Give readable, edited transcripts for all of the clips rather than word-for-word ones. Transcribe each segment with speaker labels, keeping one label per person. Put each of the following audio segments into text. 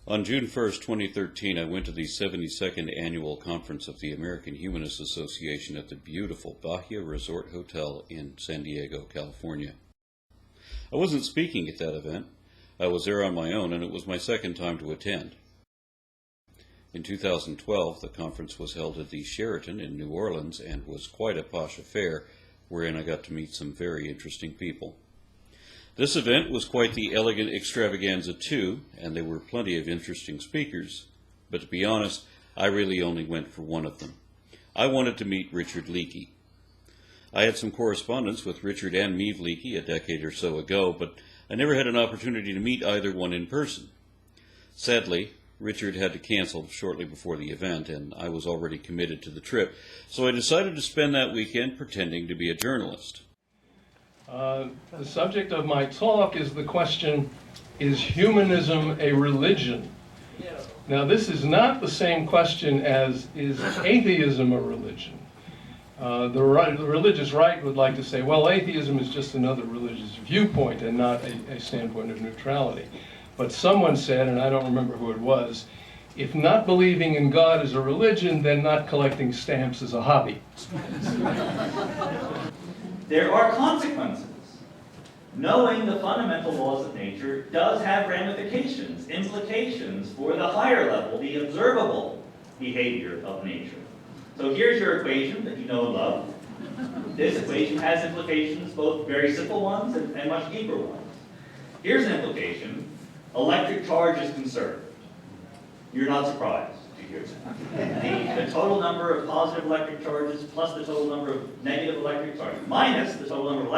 Speaker 1: On June 1st, 2013, I went to the 72nd Annual Conference of the American Humanist Association at the beautiful Bahia Resort Hotel in San Diego, California. I wasn't speaking at that event. I was there on my own, and it was my second time to attend. In 2012, the conference was held at the Sheraton in New Orleans and was quite a posh affair, wherein I got to meet some very interesting people. This event was quite the elegant extravaganza too, and there were plenty of interesting speakers, but to be honest, I really only went for one of them. I wanted to meet Richard Leakey. I had some correspondence with Richard and Maeve Leakey a decade or so ago, but I never had an opportunity to meet either one in person. Sadly, Richard had to cancel shortly before the event, and I was already committed to the trip, so I decided to spend that weekend pretending to be a journalist.
Speaker 2: The subject of my talk is the question, is humanism a religion? Now, this is not the same question as, is atheism a religion? The religious right would like to say, well, atheism is just another religious viewpoint and not a standpoint of neutrality. But someone said, and I don't remember who it was, if not believing in God is a religion, then not collecting stamps is a hobby.
Speaker 3: There are consequences. Knowing the fundamental laws of nature does have ramifications, implications for the higher level, the observable behavior of nature. So here's your equation that you know and love. This equation has implications, both very simple ones and much deeper ones. Here's an implication. Electric charge is conserved. You're not surprised to hear that. The total number of positive electric charges plus the total number of negative electric charges minus the total number of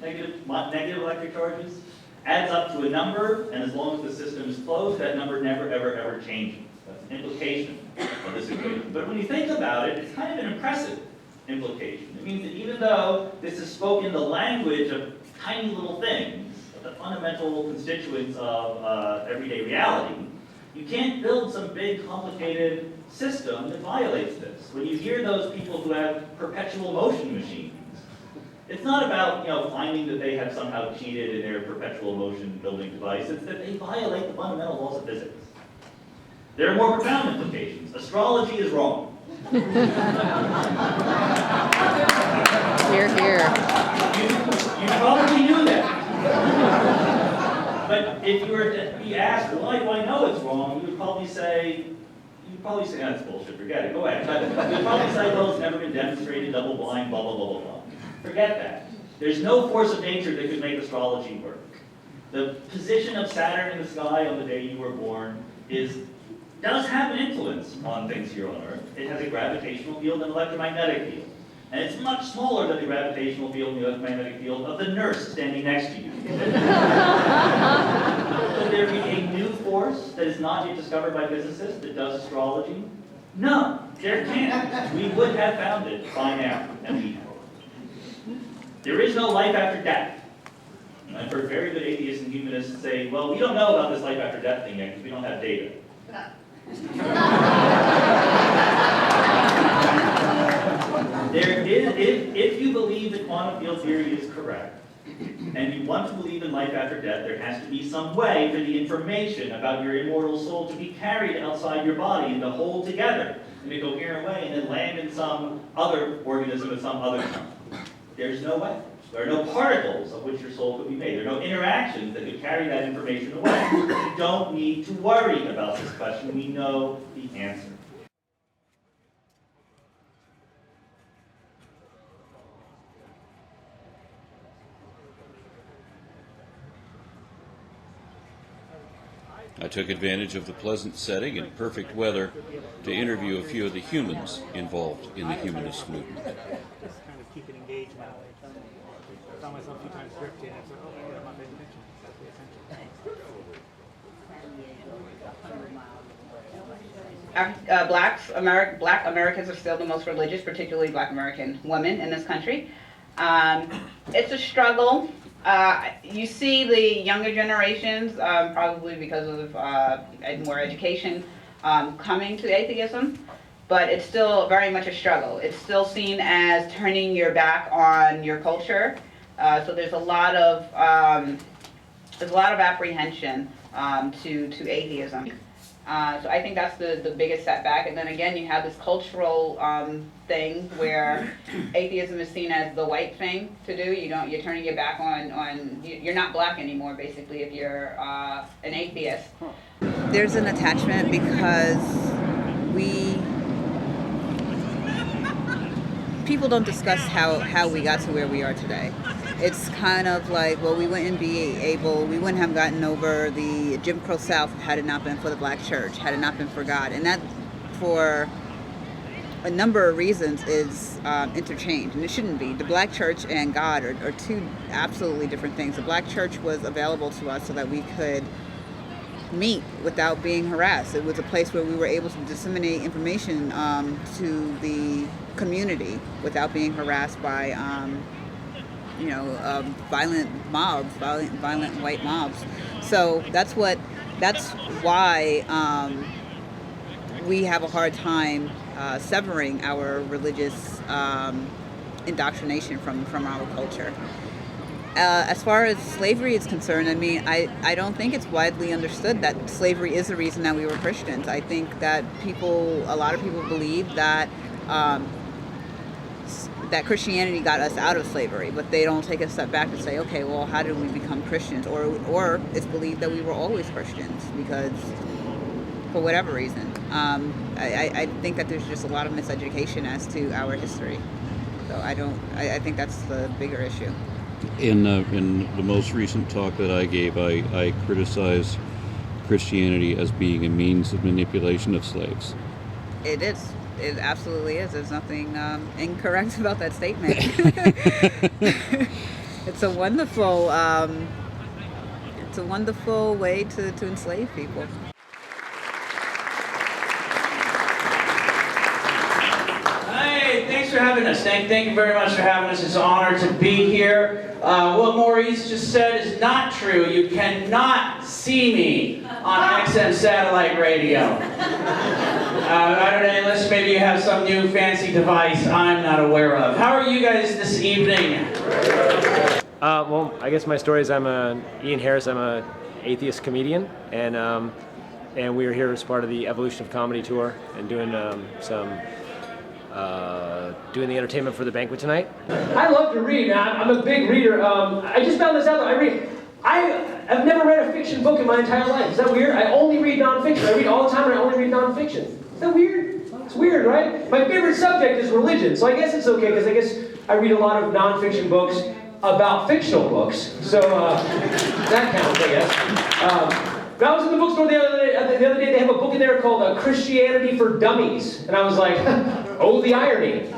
Speaker 3: negative electric charges adds up to a number, and as long as the system is closed, that number never, ever, ever changes. That's an implication of this equation. But when you think about it, it's kind of an impressive implication. It means that even though this is spoken the language of tiny little things, the fundamental constituents of everyday reality, you can't build some big, complicated system that violates this. When you hear those people who have perpetual motion machines, it's not about finding that they have somehow cheated in their perpetual motion building device. It's that they violate the fundamental laws of physics. There are more profound implications. Astrology is wrong.
Speaker 4: Hear, hear.
Speaker 3: You probably knew that. But if you were to be asked, why do I know it's wrong, you would probably say, that's bullshit, forget it, go ahead. But you'd probably say, well, it's never been demonstrated, double blind, blah, blah, blah, blah, blah. Forget that. There's no force of nature that could make astrology work. The position of Saturn in the sky on the day you were born does have an influence on things here on Earth. It has a gravitational field and electromagnetic field. And it's much smaller than the gravitational field and the electromagnetic field of the nurse standing next to you. Could there be a new force that is not yet discovered by physicists that does astrology? No, there can't. We would have found it by now, and we have. There is no life after death. I've heard very good atheists and humanists say, well, we don't know about this life after death thing yet because we don't have data. If you believe that quantum field theory is correct, and you want to believe in life after death, there has to be some way for the information about your immortal soul to be carried outside your body and to hold together in a coherent way and then land in some other organism at some other time. There's no way. There are no particles of which your soul could be made. There are no interactions that could carry that information away. You don't need to worry about this question. We know the answer.
Speaker 1: I took advantage of the pleasant setting and perfect weather to interview a few of the humans involved in the humanist movement.
Speaker 5: Just kind of keep it engaged now. I found myself a few times drifting and I said, oh, I'm not paying attention.
Speaker 4: Black Americans are still the most religious, particularly Black American women in this country. It's a struggle. You see the younger generations, probably because of more education, coming to atheism, but it's still very much a struggle. It's still seen as turning your back on your culture. So there's a lot of apprehension to atheism. So I think that's the biggest setback. And then again, you have this cultural thing where atheism is seen as the white thing to do. You're turning your back on you're not black anymore, basically, if you're an atheist.
Speaker 6: There's an attachment because people don't discuss how we got to where we are today. It's kind of like, well, we wouldn't have gotten over the Jim Crow South had it not been for the black church, had it not been for God. And that, for a number of reasons, is interchanged, and it shouldn't be. The black church and God are two absolutely different things. The black church was available to us so that we could meet without being harassed. It was a place where we were able to disseminate information to the community without being harassed by violent mobs, violent white mobs. So that's why we have a hard time severing our religious indoctrination from our culture. As far as slavery is concerned, I mean, I don't think it's widely understood that slavery is the reason that we were Christians. I think that a lot of people believe that that Christianity got us out of slavery, but they don't take a step back to say, okay, well, how did we become Christians? Or it's believed that we were always Christians because, for whatever reason. I think that there's just a lot of miseducation as to our history. So I think that's the bigger issue.
Speaker 1: In the most recent talk that I gave, I criticized Christianity as being a means of manipulation of slaves.
Speaker 6: It is. It absolutely is. There's nothing incorrect about that statement. It's a wonderful way to enslave people.
Speaker 7: Hey, thanks for having us. Thank you very much for having us. It's an honor to be here. What Maurice just said is not true. You cannot see me on XM satellite radio. I don't know, unless maybe you have some new fancy device I'm not aware of. How are you guys this evening?
Speaker 8: Well, I guess my story is I'm Ian Harris. I'm an atheist comedian, and we are here as part of the Evolution of Comedy tour and doing doing the entertainment for the banquet tonight.
Speaker 9: I love to read. I'm a big reader. I just found this out. I've never read a fiction book in my entire life. Is that weird? I only read nonfiction. I read all the time, and I only read nonfiction. Is that weird? It's weird, right? My favorite subject is religion, so I guess it's okay, because I guess I read a lot of nonfiction books about fictional books. So that counts, I guess. But I was in the bookstore the other day, they have a book in there called Christianity for Dummies. And I was like, oh, the irony.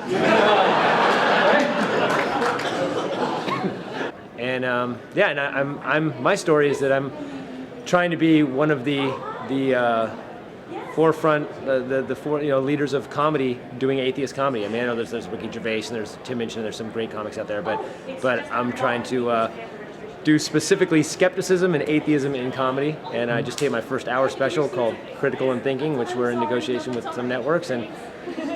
Speaker 9: Right?
Speaker 8: And and my story is that I'm trying to be one of the forefront, the leaders of comedy doing atheist comedy. I mean, I know there's Ricky Gervais and there's Tim Minchin and there's some great comics out there, but I'm trying to do specifically skepticism and atheism in comedy. And I just taped my first hour special called Critical and Thinking, which we're in negotiation with some networks and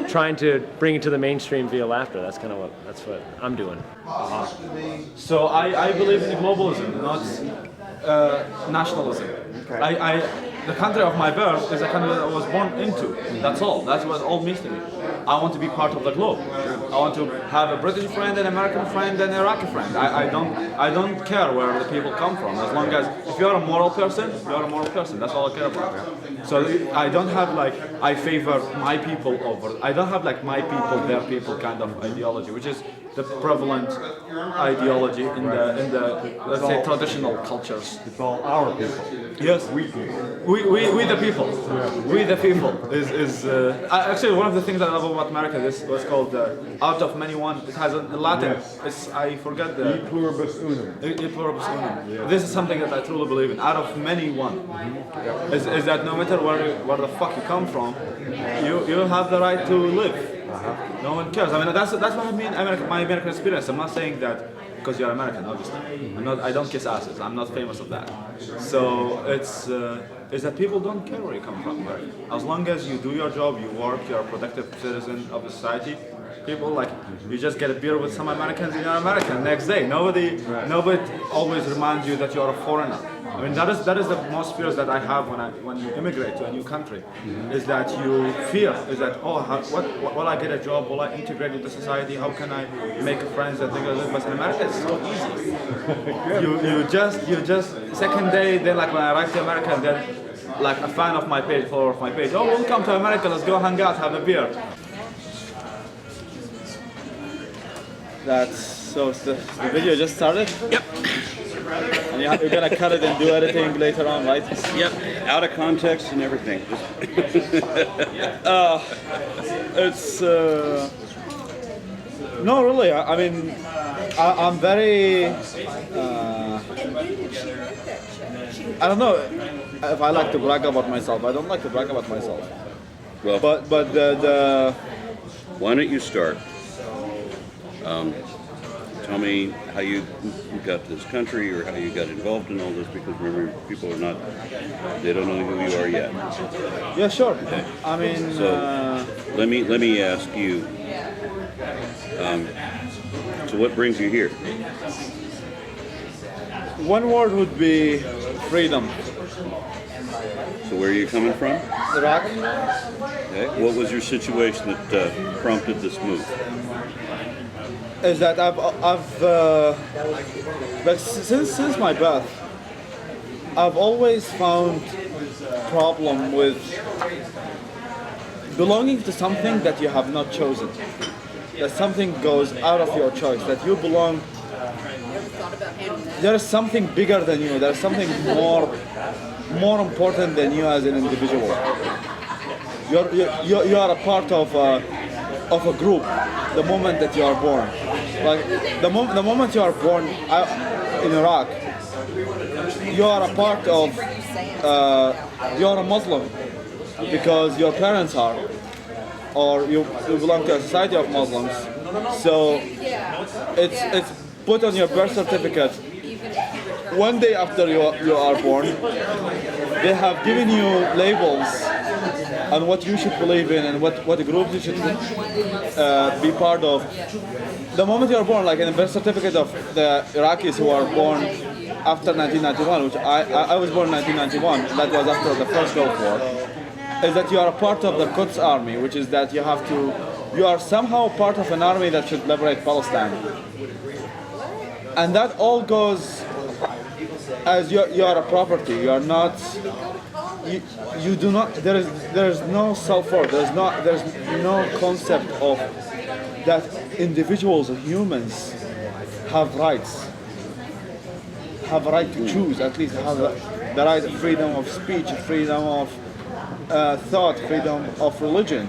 Speaker 8: trying to bring it to the mainstream via laughter. That's what I'm doing.
Speaker 10: So I believe in globalism, not nationalism. Okay. The country of my birth is a country that I was born into. That's all. That's what it all means to me. I want to be part of the globe. I want to have a British friend, an American friend, and an Iraqi friend. I don't care where the people come from. As long as if you're a moral person, you're a moral person. That's all I care about. So I don't have I favor my people over. I don't have my people, their people kind of ideology, which is the prevalent ideology in the let's say traditional cultures.
Speaker 11: It's all our people.
Speaker 10: Yes, we the people. We the people is actually one of the things I love about America. This was called out of many one. It has a Latin. I forget the.
Speaker 11: E pluribus unum.
Speaker 10: E pluribus unum. Yeah. This is something that I truly believe in. Out of many one. Mm-hmm. Is that no matter where the fuck you come from, you have the right to live. No one cares. I mean, that's what I mean. My American experience. I'm not saying that because you're American, obviously. I don't kiss asses. I'm not famous of that. So it's that people don't care where you come from. Right? As long as you do your job, you work, you're a productive citizen of the society. People you just get a beer with some Americans and you're American. Next day, nobody always reminds you that you're a foreigner. I mean, that is the most fears that I have when you immigrate to a new country, is that you fear, is that, what will I get a job? Will I integrate with the society? How can I make friends and things like that? But in America, it's so easy. you just second day, then like when I arrived to America, and then like a fan of my page, follower of my page, oh, welcome to America, let's go hang out, have a beer. So the video just started?
Speaker 1: Yep.
Speaker 10: And you're gonna cut it and do editing later on, right?
Speaker 1: Yep. Out of context and everything.
Speaker 10: It's no, really. I mean, I'm very. I don't know if I like to brag about myself. I don't like to brag about myself.
Speaker 1: Well,
Speaker 10: but the.
Speaker 1: Why don't you start? Tell me how you got to this country or how you got involved in all this, because remember, people they don't know who you are yet.
Speaker 10: Yeah, sure.
Speaker 1: Okay.
Speaker 10: I mean,
Speaker 1: so let me ask you. So what brings you here?
Speaker 10: One word would be freedom.
Speaker 1: So where are you coming from?
Speaker 10: Iraq.
Speaker 1: Okay. What was your situation that prompted this move?
Speaker 10: Is that but since my birth, I've always found problem with belonging to something that you have not chosen. That something goes out of your choice. That you belong. There is something bigger than you. There is something more important than you as an individual. You are a part of a group the moment that you are born. Like the moment you are born in Iraq, you are a part of, you are a Muslim because your parents are, or you belong to a society of Muslims. So it's put on your birth certificate. One day after you are born, they have given you labels on what you should believe in and what groups you should be part of. The moment you are born, like in the birth certificate of the Iraqis who are born after 1991, which I was born in 1991, that was after the first Gulf War, is that you are a part of the Quds army, which is that you are somehow part of an army that should liberate Palestine. And that all goes as you are a property. You are not. You do not. There is no self-worth. There's no concept of that individuals or humans have rights. Have a right to choose. At least have the right of freedom of speech, freedom of thought, freedom of religion.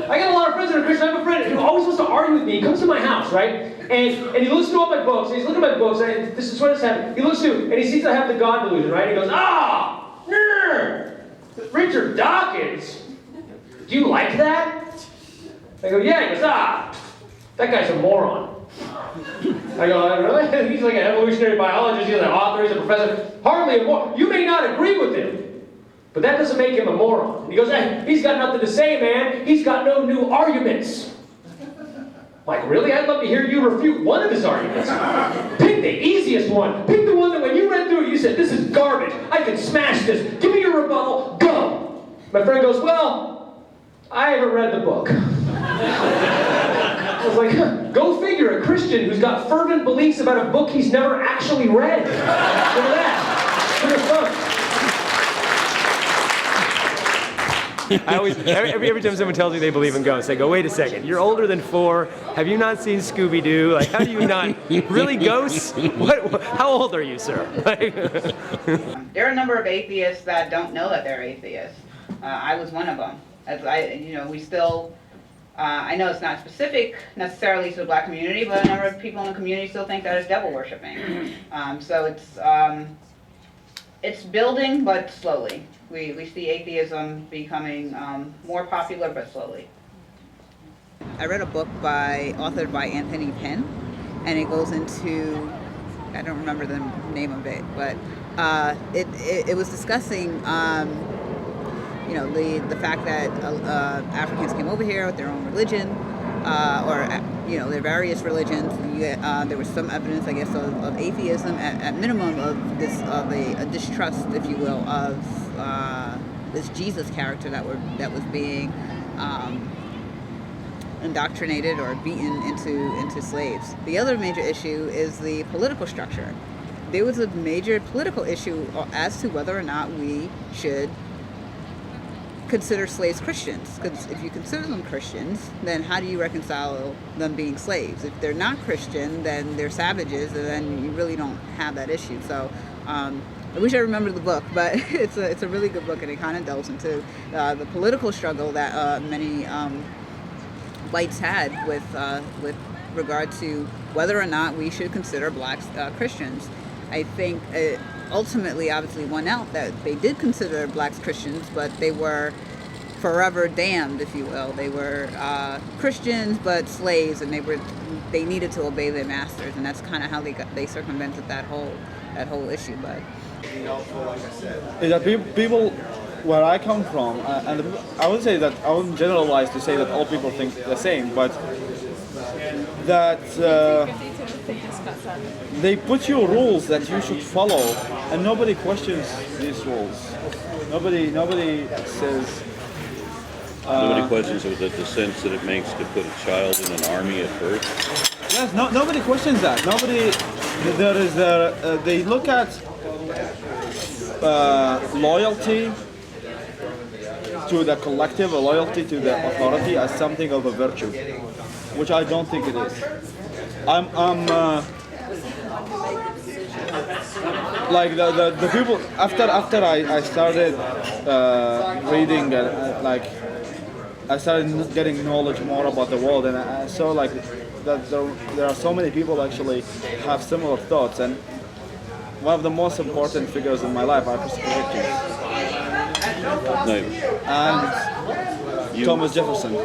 Speaker 9: I got a lot of friends that are Christian. I have a friend who always wants to argue with me. He comes to my house, right? And he looks through all my books, and he's looking at my books, and this is what has happened. He looks through, and he sees I have the God delusion, right? And he goes, Richard Dawkins, do you like that? I go, yeah. He goes, that guy's a moron. I go, really? He's like an evolutionary biologist, he's an author, he's a professor. Hardly a moron. You may not agree with him, but that doesn't make him a moron. And he goes, hey, he's got nothing to say, man. He's got no new arguments. Like, really? I'd love to hear you refute one of his arguments. Pick the easiest one. Pick the one that when you read through it, you said, this is garbage. I can smash this. Give me your rebuttal. Go. My friend goes, well, I haven't read the book. I was like, go figure, a Christian who's got fervent beliefs about a book he's never actually read. Look at that. Look at fun.
Speaker 8: I always, every time someone tells me they believe in ghosts, I go, wait a second, you're older than 4, have you not seen Scooby-Doo? Like, how do you not, really ghosts? How old are you, sir?
Speaker 4: There are a number of atheists that don't know that they're atheists. I was one of them. We still, I know it's not specific necessarily to the black community, but a number of people in the community still think that it's devil worshiping. So it's building, but slowly. We see atheism becoming more popular, but slowly.
Speaker 6: I read a book authored by Anthony Penn, and it goes into, I don't remember the name of it, but it was discussing, the fact that Africans came over here with their own religion, there are various religions. There was some evidence, I guess, of atheism at minimum, of a distrust, if you will, of this Jesus character that was being indoctrinated or beaten into slaves. The other major issue is the political structure. There was a major political issue as to whether or not we should consider slaves Christians. Because if you consider them Christians, then how do you reconcile them being slaves? If they're not Christian, then they're savages, and then you really don't have that issue. So I wish I remembered the book, but it's a really good book, and it kind of delves into the political struggle that many whites had with regard to whether or not we should consider blacks Christians. I think ultimately, obviously, won out that they did consider blacks Christians, but they were forever damned, if you will. They were Christians but slaves, and they needed to obey their masters, and that's kind of how they circumvented that whole issue. But
Speaker 10: is that people where I come from, and I would say that I wouldn't generalize to say that all people think the same, but that they put you rules that you should follow, and nobody questions these rules. Nobody says.
Speaker 1: Nobody questions the sense that it makes to put a child in an army at birth.
Speaker 10: Yes, nobody questions that. They look at loyalty to the collective, or loyalty to the authority, as something of a virtue, which I don't think it is. Like the people after I started reading, I started getting knowledge more about the world, and I saw like that there are so many people actually have similar thoughts, and one of the most important figures in my life are Christopher Hitchens and Thomas Jefferson.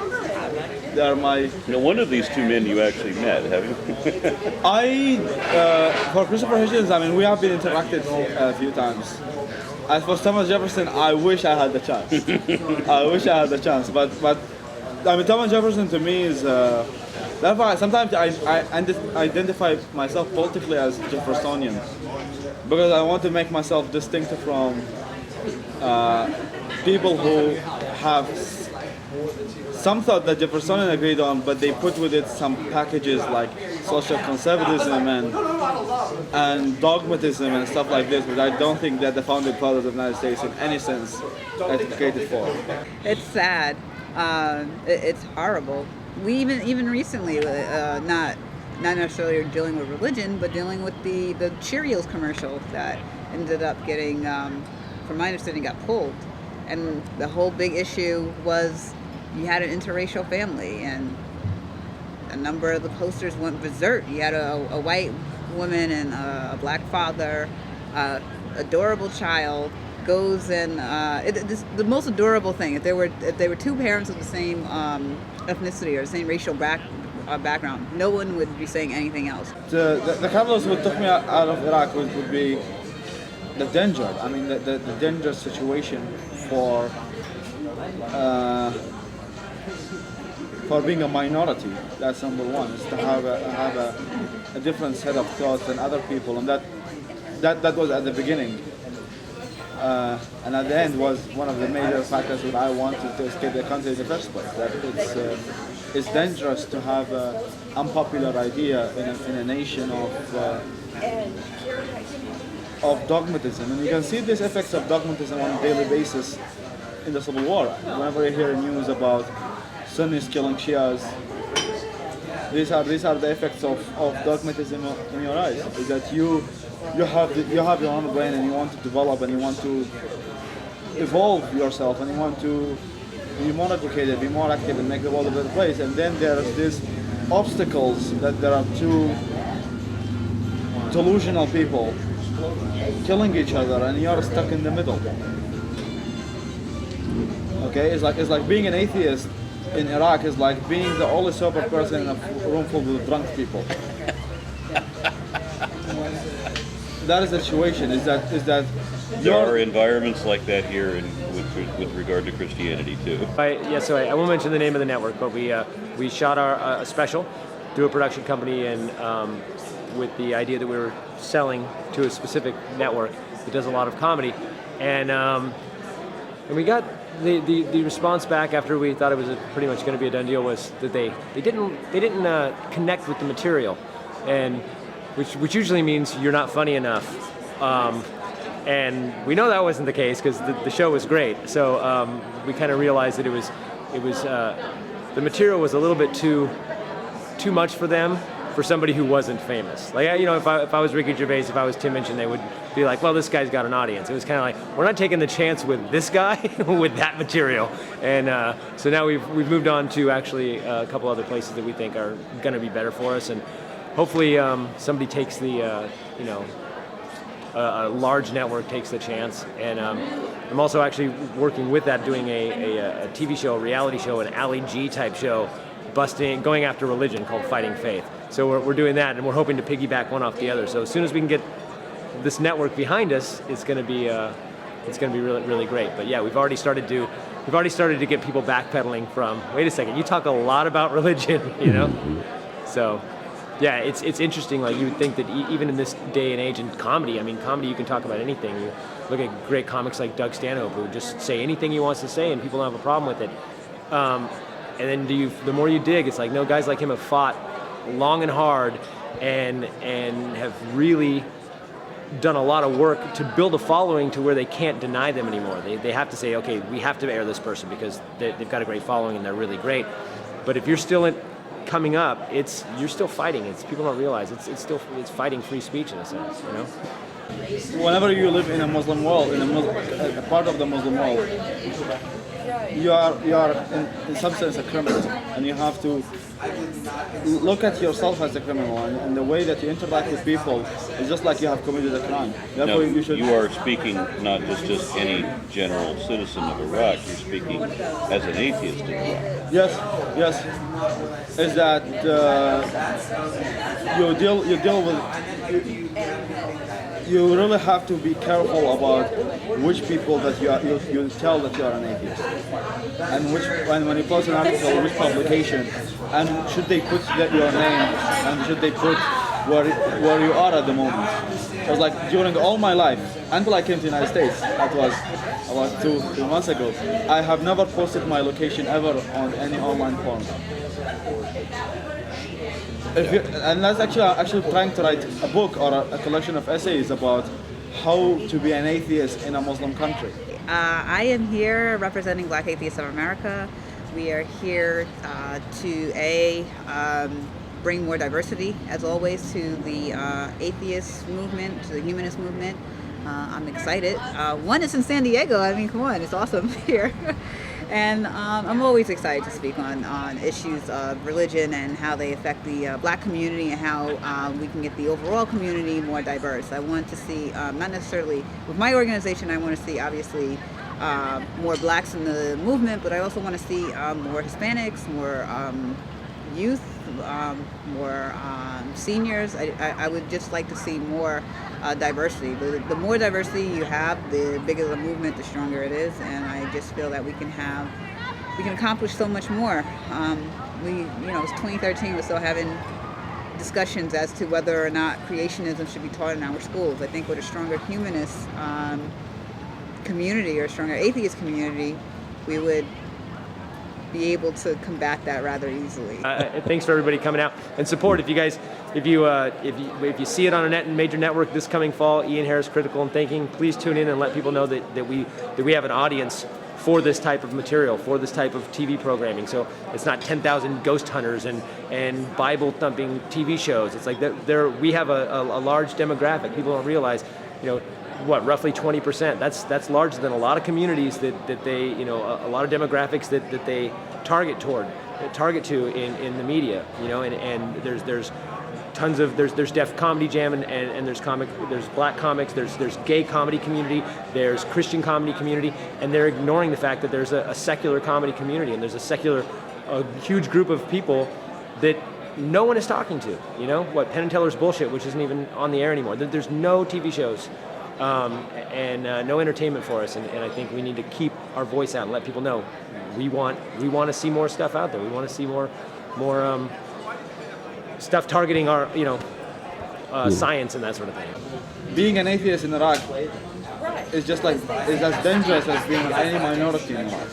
Speaker 10: They are my.
Speaker 1: One of these two men you actually met, haven't you?
Speaker 10: For Christopher Hitchens, I mean, we have been interacted a few times. As for Thomas Jefferson, I wish I had the chance. But I mean, Thomas Jefferson to me is. That's why sometimes I identify myself politically as Jeffersonian, because I want to make myself distinct from people who have some thought that Jeffersonian agreed on, but they put with it some packages like social conservatism and dogmatism and stuff like this, which I don't think that the founding fathers of the United States in any sense advocated for.
Speaker 6: It's sad. It's horrible. We even recently, not necessarily dealing with religion, but dealing with the Cheerios commercial that ended up getting, from my understanding, got pulled. And the whole big issue was you had an interracial family, and a number of the posters went berserk. You had a white woman and a black father, adorable child goes and the most adorable thing. If they were two parents of the same ethnicity or the same racial background, no one would be saying anything else.
Speaker 10: The catalyst what took me out of Iraq would be the danger. I mean, the dangerous situation for being a minority. That's number one. Is to have a different set of thoughts than other people, and that was at the beginning. And at the end was one of the major factors that I wanted to escape the country in the first place. That it's dangerous to have an unpopular idea in a nation of dogmatism, and you can see these effects of dogmatism on a daily basis in the Civil War. Whenever you hear news about Sunnis killing Shias, these are the effects of dogmatism in your eyes. Is that you have your own brain, and you want to develop, and you want to evolve yourself, and you want to be more educated, be more active, and make the world a better place. And then there's these obstacles that there are two delusional people killing each other, and you're stuck in the middle. Okay, it's like being an atheist in Iraq is like being the only sober person in a room full of drunk people. That is the situation. Is that
Speaker 1: There are environments like that here with regard to Christianity too.
Speaker 8: So I won't mention the name of the network, but we shot our special through a production company, and with the idea that we were selling to a specific network that does a lot of comedy, and we got the response back after we thought it was pretty much going to be a done deal was that they didn't connect with the material, and which usually means you're not funny enough. And we know that wasn't the case because the show was great. So we kind of realized that it was the material was a little bit too much for them, for somebody who wasn't famous. Like, you know, if I was Ricky Gervais, if I was Tim Minchin, they would be like, well, this guy's got an audience. It was kind of like, we're not taking the chance with this guy with that material. And so now we've moved on to actually a couple other places that we think are going to be better for us, and hopefully somebody takes the a large network takes the chance. And I'm also actually working with that, doing a TV show, a reality show, an Ali G type show, going after religion, called Fighting Faith. So we're doing that, and we're hoping to piggyback one off the other. So as soon as we can get this network behind us, it's going to be really, really great. But yeah, we've already started to get people backpedaling from, wait a second, you talk a lot about religion, you know? So yeah, it's interesting. Like, you would think that even in this day and age in comedy, I mean, comedy, you can talk about anything. You look at great comics like Doug Stanhope, who just say anything he wants to say and people don't have a problem with it. And then the more you dig, it's like, no, guys like him have fought long and hard and have really done a lot of work to build a following to where they can't deny them anymore. They have to say, okay, we have to air this person because they've got a great following and they're really great. But if you're still coming up, you're still fighting. People don't realize it's fighting free speech in a sense, you know.
Speaker 10: Whenever you live in a Muslim world, in a part of the Muslim world, you are in some sense a criminal, and you have to look at yourself as a criminal, and the way that you interact with people is just like you have committed a crime. Therefore,
Speaker 1: you are speaking not just any general citizen of Iraq. You're speaking as an atheist in Iraq.
Speaker 10: Yes. Is that you deal with. You really have to be careful about which people that you tell that you are an atheist, and when you post an article, which publication, and should they put your name, and should they put where you are at the moment. Because like during all my life, until I came to the United States, that was about two months ago, I have never posted my location ever on any online forum. And that's actually trying to write a book or a collection of essays about how to be an atheist in a Muslim country.
Speaker 6: I am here representing Black Atheists of America. We are here to bring more diversity, as always, to the atheist movement, to the humanist movement. I'm excited. One is in San Diego. I mean, come on, it's awesome here. And I'm always excited to speak on issues of religion and how they affect the Black community and how we can get the overall community more diverse. I want to see, not necessarily with my organization, I want to see obviously more Blacks in the movement, but I also want to see more Hispanics, more youth, more seniors. I would just like to see more diversity. The more diversity you have, the bigger the movement, the stronger it is, and I just feel that we can accomplish so much more. It's 2013, we're still having discussions as to whether or not creationism should be taught in our schools. I think with a stronger humanist community or a stronger atheist community, we would be able to combat that rather easily.
Speaker 8: Thanks for everybody coming out and support. If you see it on a major network this coming fall, Ian Harris Critical and Thinking, please tune in and let people know that we have an audience for this type of material, for this type of TV programming. So it's not 10,000 ghost hunters and Bible thumping TV shows. It's like we have a large demographic. People don't realize, roughly 20%. That's larger than a lot of communities that they, a lot of demographics that they target to in the media, and there's tons of there's Def Comedy Jam and there's Black comics, there's gay comedy community, there's Christian comedy community, and they're ignoring the fact that there's a secular comedy community, and there's a huge group of people that no one is talking to. Penn and Teller's bullshit, which isn't even on the air anymore. There's no TV shows and no entertainment for us. And I think we need to keep our voice out and let people know we want to see more stuff out there. We want to see more stuff targeting our science and that sort of thing.
Speaker 10: Being an atheist in Iraq is just like is as dangerous as being any minority in Iraq.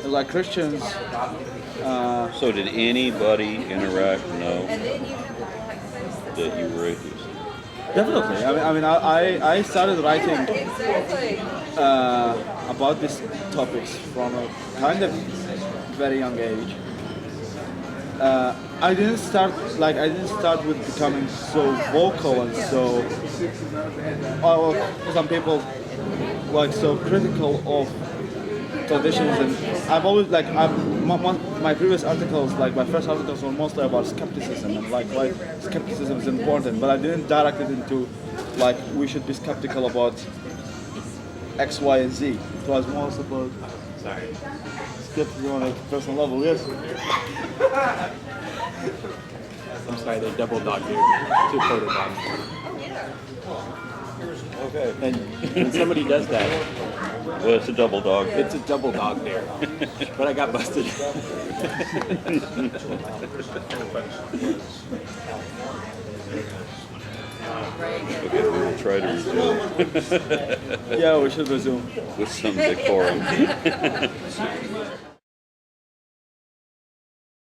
Speaker 10: Like Christians.
Speaker 1: So did anybody in Iraq know that you were atheist?
Speaker 10: Definitely. I started writing about these topics from a kind of very young age. I didn't start with becoming so vocal and so. Some people like so critical of traditions, and I've always my previous articles, like my first articles were mostly about skepticism and like why skepticism is important, but I didn't direct it into like we should be skeptical about X, Y, and Z. It was more about skepticism on a personal level. Yes.
Speaker 8: I'm sorry, they double dogged here. 2 photo dogs.
Speaker 1: Okay.
Speaker 8: And when somebody does that,
Speaker 1: Well, it's a double dog.
Speaker 8: it's a double dog there. But I got busted.
Speaker 1: Okay, we'll try to resume
Speaker 10: Yeah, we should resume.
Speaker 1: with some decorum.